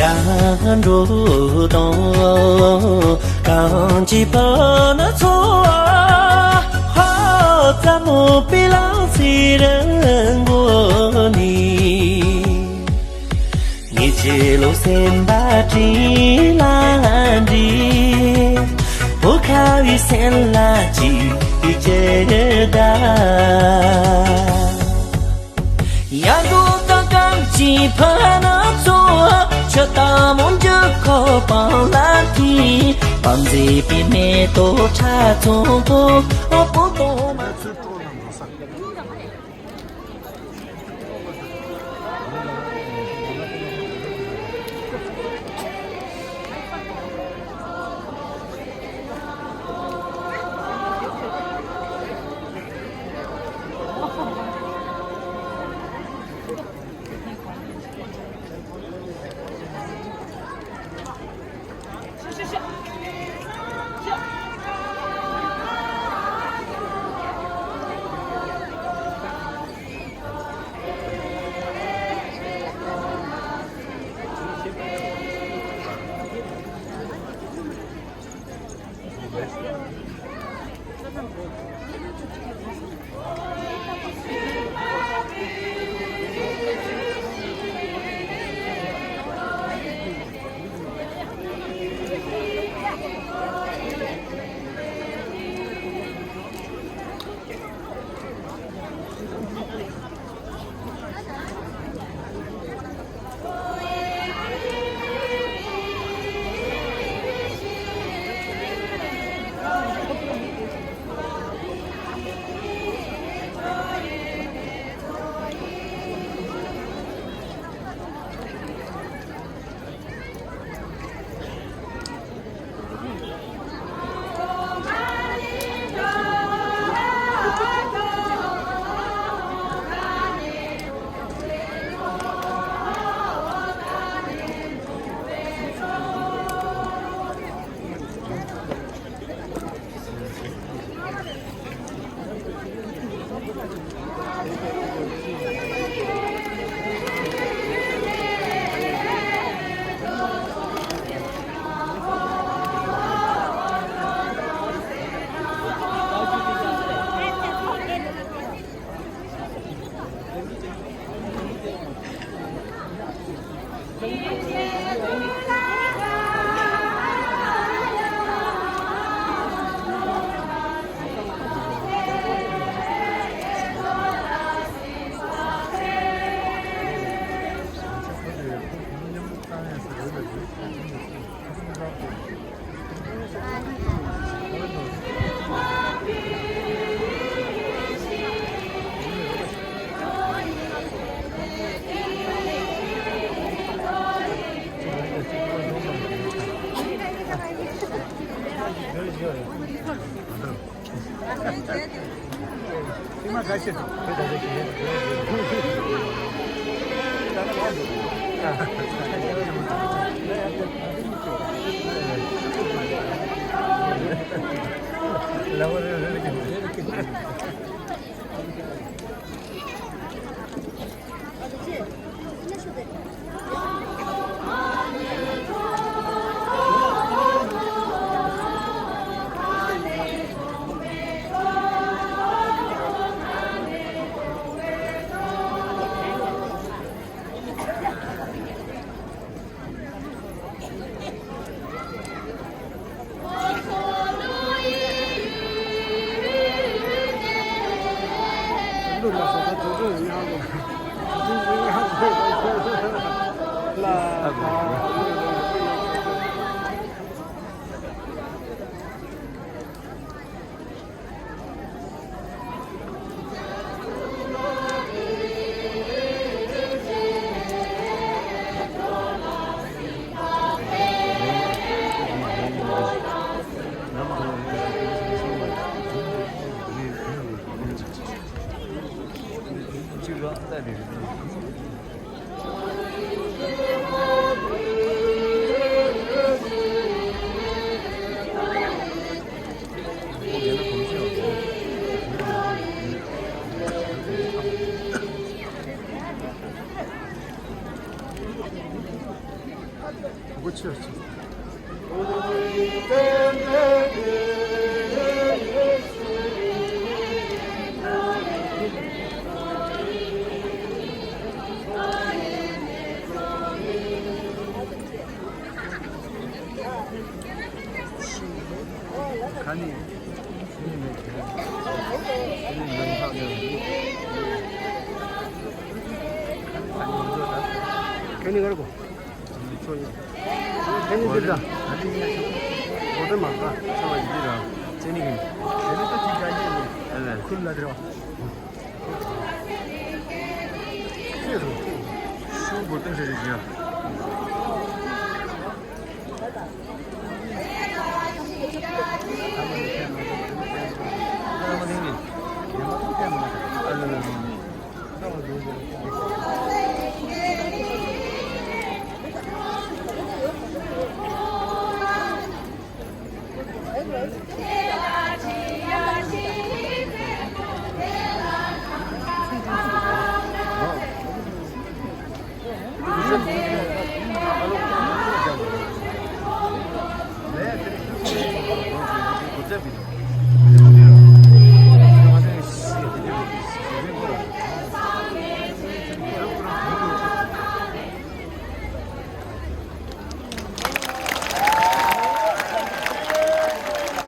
Yan ru dong kang chi pa na cho ha ta mo pi lao si ren guo ni ni che lo sen ba ji lan di bo ka wi sen la ji bi che da yan ru dong kang chi pa na cho cho ta muốn cho khó bằng lá thì bằng gì bị mẹ tổ cha cho cô ô bố tổ mà 간이 스님의 스님 명상을 간이 먼저 괜히 걸고 괜히 들다 모든 만가 저거 이리라 제니긴 얘는 또 뒤까지 큰일 나더라 그래서 슈 볼땐 저리지야 네,